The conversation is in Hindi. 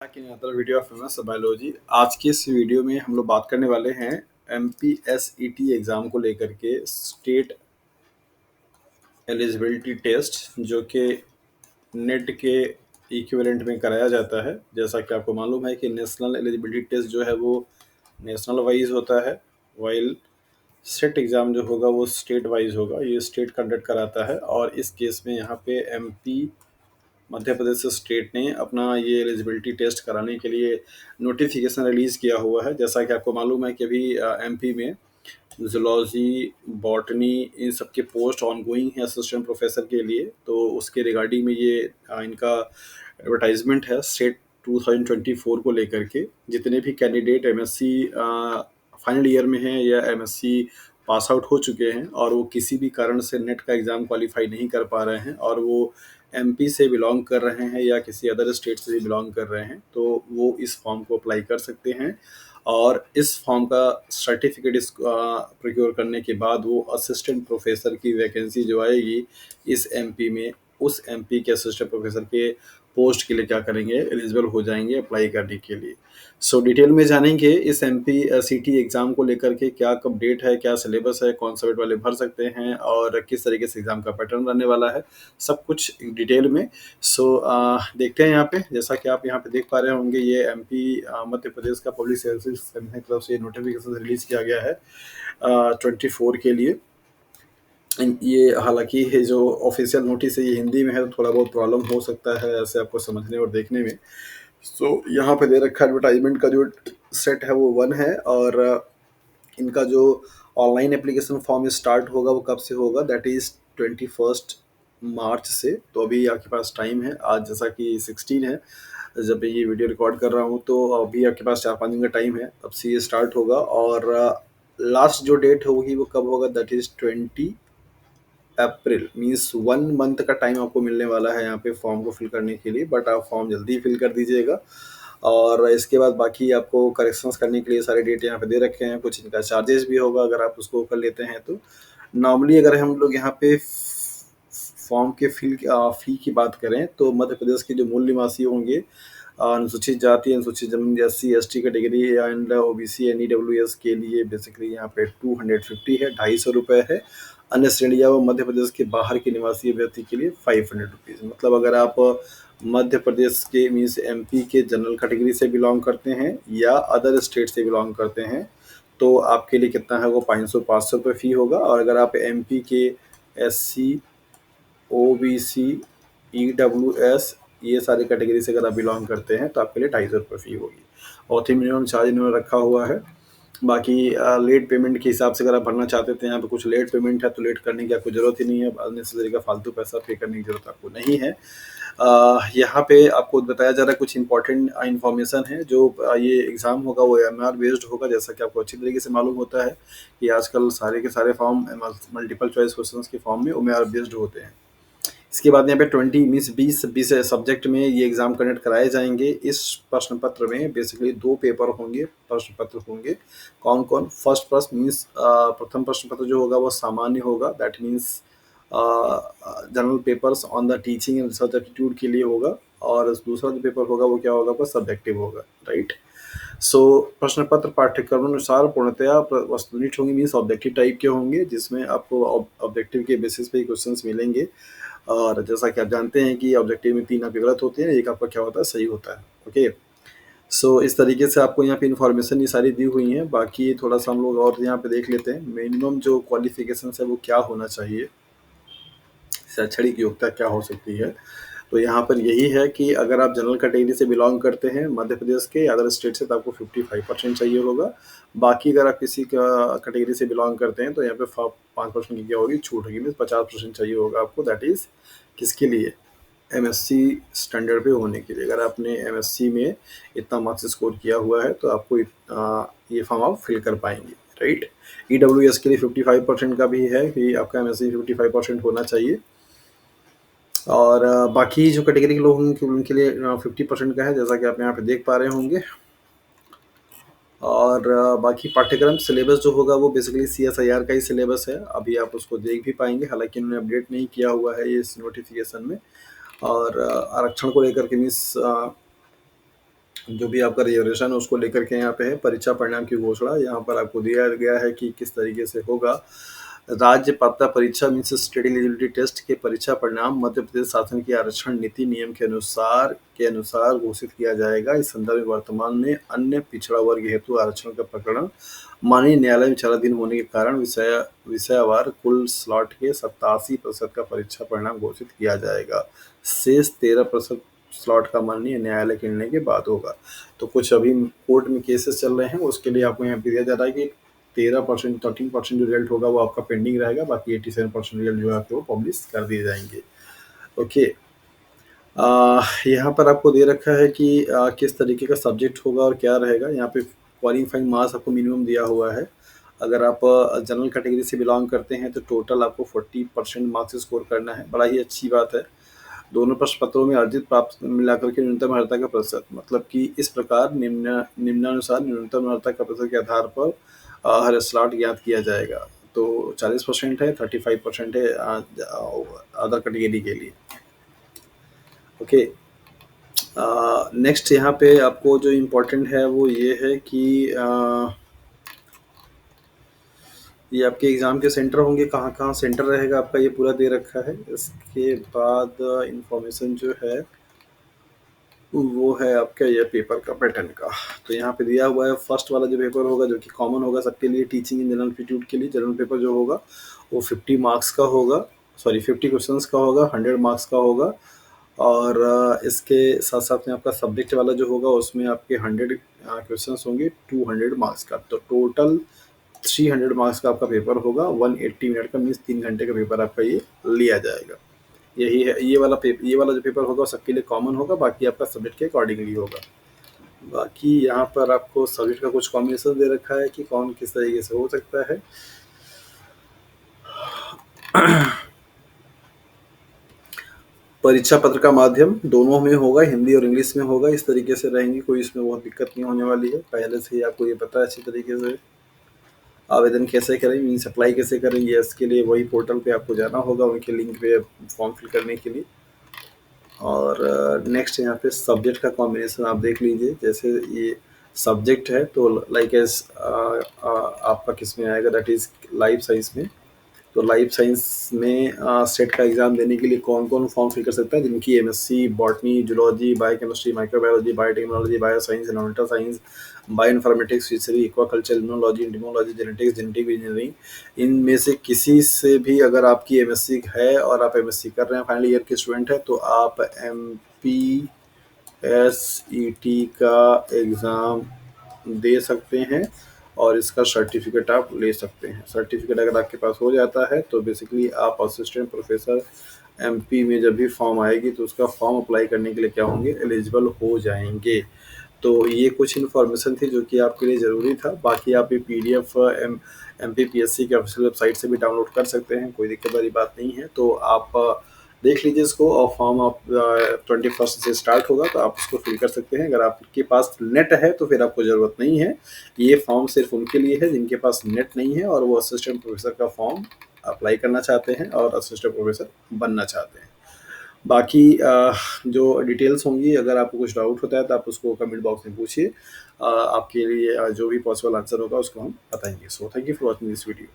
back in another video of MS biology. आज की इस वीडियो में हम लोग बात करने वाले हैं MPSET एग्ज़ाम को लेकर के स्टेट एलिजिबिलिटी टेस्ट, जो कि नेट के इक्विवेलेंट में कराया जाता है। जैसा कि आपको मालूम है कि नेशनल एलिजिबिलिटी टेस्ट जो है वो नेशनल वाइज होता है, वाइल सेट एग्ज़ाम जो होगा वो स्टेट वाइज होगा। ये स्टेट कंडक्ट कराता है और इस केस में यहाँ पे MP मध्य प्रदेश स्टेट ने अपना ये एलिजिबिलिटी टेस्ट कराने के लिए नोटिफिकेशन रिलीज़ किया हुआ है। जैसा कि आपको मालूम है कि अभी MP में जूलॉजी, बॉटनी, इन सब के पोस्ट ऑनगोइंग है असिस्टेंट प्रोफेसर के लिए। तो उसके रिगार्डिंग में ये इनका एडवर्टाइजमेंट है स्टेट 2024 को लेकर के। जितने भी कैंडिडेट MSc फाइनल ईयर में हैं या MSc पास आउट हो चुके हैं और वो किसी भी कारण से नेट का एग्ज़ाम क्वालिफाई नहीं कर पा रहे हैं और वो MP से बिलोंग कर रहे हैं या किसी अदर स्टेट से भी बिलोंग कर रहे हैं, तो वो इस फॉर्म को अप्लाई कर सकते हैं। और इस फॉर्म का सर्टिफिकेट प्रोक्योर करने के बाद वो असिस्टेंट प्रोफेसर की वैकेंसी जो आएगी इस MP में, उस MP के असिस्टेंट प्रोफेसर के पोस्ट के लिए क्या करेंगे, एलिजिबल हो जाएंगे अप्लाई करने के लिए। सो डिटेल में जानेंगे इस MPSET एग्ज़ाम को लेकर के, क्या कब डेट है, क्या सिलेबस है, कौन सा वेट वाले भर सकते हैं और किस तरीके से एग्ज़ाम का पैटर्न रहने वाला है, सब कुछ डिटेल में। सो देखते हैं यहाँ पे। जैसा कि आप यहाँ पे देख पा रहे होंगे, ये MP मध्य प्रदेश का पब्लिक सर्विस कमीशन की तरफ से ये नोटिफिकेशन रिलीज़ किया गया है 24 के लिए। ये हालांकि ये जो ऑफिशियल नोटिस है ये हिंदी में है, तो थोड़ा बहुत प्रॉब्लम हो सकता है ऐसे आपको समझने और देखने में। सो यहाँ पे दे रखा एडवर्टाइजमेंट का जो सेट है वो 1 है और इनका जो ऑनलाइन एप्लीकेशन फॉर्म स्टार्ट होगा वो कब से होगा, दैट इज़ 21 मार्च से। तो अभी आपके पास टाइम है। आज जैसा कि 16 है जब ये वीडियो रिकॉर्ड कर रहा हूँ, तो अभी आपके पास 4-5 दिन का टाइम है, तब से ये स्टार्ट होगा। और लास्ट जो डेट होगी वो कब होगा, that is 20 April. Means 1 month का टाइम आपको मिलने वाला है यहाँ पे फॉर्म को फिल करने के लिए, बट आप फॉर्म जल्दी फिल कर दीजिएगा। और इसके बाद बाकी आपको करेक्शंस करने के लिए सारे डेट यहाँ पे दे रखे हैं। कुछ इनका चार्जेस भी होगा अगर आप उसको कर लेते हैं तो। नॉर्मली अगर हम लोग यहाँ पे फॉर्म के फ़ी की बात करें तो मध्य प्रदेश के जो मूल निवासी होंगे, अनुसूचित जाति, अनुसूचित जनजाति, SC ST category and OBC NEWS के लिए बेसिकली यहाँ पे 250 है, 250 रुपये है। अन्य श्रेणियाँ व मध्य प्रदेश के बाहर के निवासी अभ्यर्थी के लिए 500 रुपीज़। मतलब अगर आप मध्य प्रदेश के मीन्स MP के जनरल कैटेगरी से बिलोंग करते हैं या अदर स्टेट से बिलोंग करते हैं तो आपके लिए कितना है वो 500 रुपये फ़ी होगा। और अगर आप MP के SC OBC EWS ये सारी कैटेगरी से अगर आप बिलोंग करते हैं तो आपके लिए 250 रुपये फ़ी होगी। और मिनिमम चार्ज इन्होंने रखा हुआ है। बाकी लेट पेमेंट के हिसाब से अगर आप भरना चाहते थे, यहाँ पे कुछ लेट पेमेंट है तो लेट करने की आपको ज़रूरत ही नहीं है। अननेसेसरी का फालतू पैसा पे करने की ज़रूरत आपको नहीं है। यहाँ पे आपको बताया जा रहा है कुछ इंपॉर्टेंट इन्फॉर्मेशन है। जो ये एग्ज़ाम होगा वो MR बेस्ड होगा। जैसा कि आपको अच्छी तरीके से मालूम होता है कि आजकल सारे के सारे फॉर्म मल्टीपल चॉइस क्वेश्चन के फॉर्म में MR बेस्ड होते हैं। इसके बाद यहाँ पे 20 सब्जेक्ट में ये एग्ज़ाम कंडक्ट कराए जाएंगे। इस प्रश्न पत्र में बेसिकली 2 पेपर होंगे, प्रश्न पत्र होंगे। कौन कौन? फर्स्ट प्रश्न मीन्स प्रथम प्रश्न पत्र जो होगा वो सामान्य होगा, that means general papers on the teaching and research aptitude के लिए होगा। और दूसरा जो पेपर होगा वो क्या होगा, वो सब्जेक्टिव होगा, राइट। सो प्रश्न पत्र पाठ्यक्रम अनुसार पूर्णतया वस्तुनिष्ठ होंगे, मीन्स ऑब्जेक्टिव टाइप के होंगे, जिसमें आपको ऑब्जेक्टिव के बेसिस पे क्वेश्चंस मिलेंगे। और जैसा कि आप जानते हैं कि ऑब्जेक्टिव में 3 आपके गलत होते हैं, एक आपका क्या होता है, सही होता है। ओके, सो इस तरीके से आपको यहाँ पे इन्फॉर्मेशन ये सारी दी हुई है। बाकी थोड़ा सा हम लोग और यहाँ पे देख लेते हैं मिनिमम जो क्वालिफिकेशन है वो क्या होना चाहिए, शैक्षणिक योग्यता क्या हो सकती है। तो यहाँ पर यही है कि अगर आप जनरल कैटेगरी से बिलोंग करते हैं मध्य प्रदेश के या अदर स्टेट से तो आपको 55% चाहिए होगा। बाकी अगर आप किसी कैटेगरी से बिलोंग करते हैं तो यहाँ पे 5% की क्या होगी, छूट होगी, मीन्स 50% चाहिए होगा आपको। दैट इज़ किसके लिए, MSc स्टैंडर्ड पे होने के लिए। अगर आपने MSc में इतना मार्क्स स्कोर किया हुआ है तो आपको ये फॉर्म आप फिल कर पाएंगे, राइट। EWS के लिए 55% का भी है कि आपका MSc 55% होना चाहिए। और बाकी जो कैटेगरी के लोग होंगे उनके लिए 50% का है, जैसा कि आप यहाँ पे देख पा रहे होंगे। और बाकी पाठ्यक्रम सिलेबस जो होगा वो बेसिकली CSIR का ही सिलेबस है। अभी आप उसको देख भी पाएंगे, हालांकि उन्होंने अपडेट नहीं किया हुआ है ये इस नोटिफिकेशन में। और आरक्षण को लेकर के मीन्स जो भी आपका रिजर्वेशन है उसको लेकर के यहाँ पे है। परीक्षा परिणाम की घोषणा यहाँ पर आपको दिया गया है कि किस तरीके से होगा। राज्य पात्रता परीक्षा मीन्स स्टडी एलिजिबिलिटी टेस्ट के परीक्षा परिणाम मध्य प्रदेश शासन की आरक्षण नीति नियम के अनुसार घोषित किया जाएगा। इस संदर्भ में वर्तमान में अन्य पिछड़ा वर्ग हेतु आरक्षण का प्रकरण माननीय न्यायालय में विचाराधीन होने के कारण विषयवार कुल स्लॉट के 87% का परीक्षा परिणाम घोषित किया जाएगा। शेष 13% स्लॉट का माननीय न्यायालय के निर्णय के बाद होगा। तो कुछ अभी कोर्ट में केसेस चल रहे हैं, उसके लिए आपको यहाँ पे दिया जा रहा है कि 13%, 13% जो रिजल्ट होगा वो आपका पेंडिंग रहेगा, बाकी 87% रिजल्ट जो है आपको पब्लिश कर दिए जाएंगे। ओके, यहाँ पर आपको दे रखा है कि किस तरीके का सब्जेक्ट होगा और क्या रहेगा। यहाँ पे क्वालिफाइंग मार्क्स आपको मिनिमम दिया हुआ है। अगर आप जनरल कैटेगरी से बिलोंग करते हैं तो टोटल आपको 40% मार्क्स स्कोर करना है। बड़ा ही अच्छी बात है। दोनों प्रश्न पत्रों में अर्जित प्राप्त मिलाकर के न्यूनतम अर्हता का प्रतिशत, मतलब कि इस प्रकार निम्नानुसार न्यूनतम अर्हता का प्रतिशत के आधार पर हर स्लॉट ज्ञात किया जाएगा। तो 40% है, 35% है अदर कैटेगरी के लिए। ओके, नेक्स्ट यहाँ पे आपको जो इम्पोर्टेंट है वो ये है कि ये आपके एग्ज़ाम के सेंटर होंगे, कहाँ कहाँ सेंटर रहेगा आपका ये पूरा दे रखा है। इसके बाद इंफॉर्मेशन जो है वो है आपका ये पेपर का पैटर्न का। तो यहाँ पे दिया हुआ है फर्स्ट वाला जो पेपर होगा जो कि कॉमन होगा सबके लिए, टीचिंग इन जनरल एप्टीट्यूड के लिए जनरल पेपर जो होगा वो 50 मार्क्स का होगा, सॉरी 50 क्वेश्चंस का होगा, 100 मार्क्स का होगा। और इसके साथ साथ में आपका सब्जेक्ट वाला जो होगा उसमें आपके 100 क्वेश्चंस होंगे, 200 मार्क्स का। तो टोटल 300 मार्क्स का आपका पेपर होगा। 180 मिनट का मीन्स 3 घंटे का पेपर आपका ये लिया जाएगा। यही है, ये वाला जो पेपर होगा सबके लिए कॉमन होगा, बाकी आपका सब्जेक्ट के अकॉर्डिंगली होगा। बाकी यहाँ पर आपको सब्जेक्ट का कुछ कॉम्बिनेशन दे रखा है कि कौन किस तरीके से हो सकता है। परीक्षा पत्र का माध्यम दोनों में होगा, हिंदी और इंग्लिश में होगा। इस तरीके से रहेंगी, कोई इसमें बहुत दिक्कत नहीं होने वाली है। पहले से ही आपको ये पता है अच्छी तरीके से। आवेदन कैसे करें मीन्स अप्लाई कैसे करें, ये इसके लिए वही पोर्टल पे आपको जाना होगा, उनके लिंक पे फॉर्म फिल करने के लिए। और नेक्स्ट यहाँ पे सब्जेक्ट का कॉम्बिनेशन आप देख लीजिए। जैसे ये सब्जेक्ट है तो लाइक एज आपका किस में आएगा, दैट इज़ लाइफ साइंस में। तो लाइफ साइंस में सेट का एग्ज़ाम देने के लिए कौन कौन फॉर्म फिल कर सकता है, जिनकी MSc botany, zoology, biochemistry, microbiology, biotechnology, bioscience, environmental science, bio informatics, fishery, aquaculture, immunology, entomology, genetics, genetic engineering, इनमें से किसी से भी अगर आपकी एमएससी है और आप एमएससी कर रहे हैं, फाइनल ईयर के स्टूडेंट हैं, तो आप MPSET का एग्ज़ाम दे सकते हैं और इसका सर्टिफिकेट आप ले सकते हैं। सर्टिफिकेट अगर आपके पास हो जाता है तो बेसिकली आप असिस्टेंट प्रोफेसर एमपी में जब भी फॉर्म आएगी तो उसका फॉर्म अप्लाई करने के लिए क्या होंगे, एलिजिबल हो जाएंगे। तो ये कुछ इन्फॉर्मेशन थी जो कि आपके लिए ज़रूरी था। बाकी आप ये PDF MPPSC के ऑफिशियल वेबसाइट से भी डाउनलोड कर सकते हैं, कोई दिक्कत वाली बात नहीं है। तो आप देख लीजिए इसको, और फॉर्म आप 21 से स्टार्ट होगा तो आप उसको फिल कर सकते हैं। अगर आपके पास नेट है तो फिर आपको ज़रूरत नहीं है। ये फॉर्म सिर्फ उनके लिए है जिनके पास नेट नहीं है और वो असिस्टेंट प्रोफेसर का फॉर्म अप्लाई करना चाहते हैं और असिस्टेंट प्रोफेसर बनना चाहते हैं। बाकी जो डिटेल्स होंगी, अगर आपको कुछ डाउट होता है तो आप उसको कमेंट बॉक्स में पूछिए। आपके लिए जो भी पॉसिबल आंसर होगा उसको हम बताएंगे। So thank you for watching this video.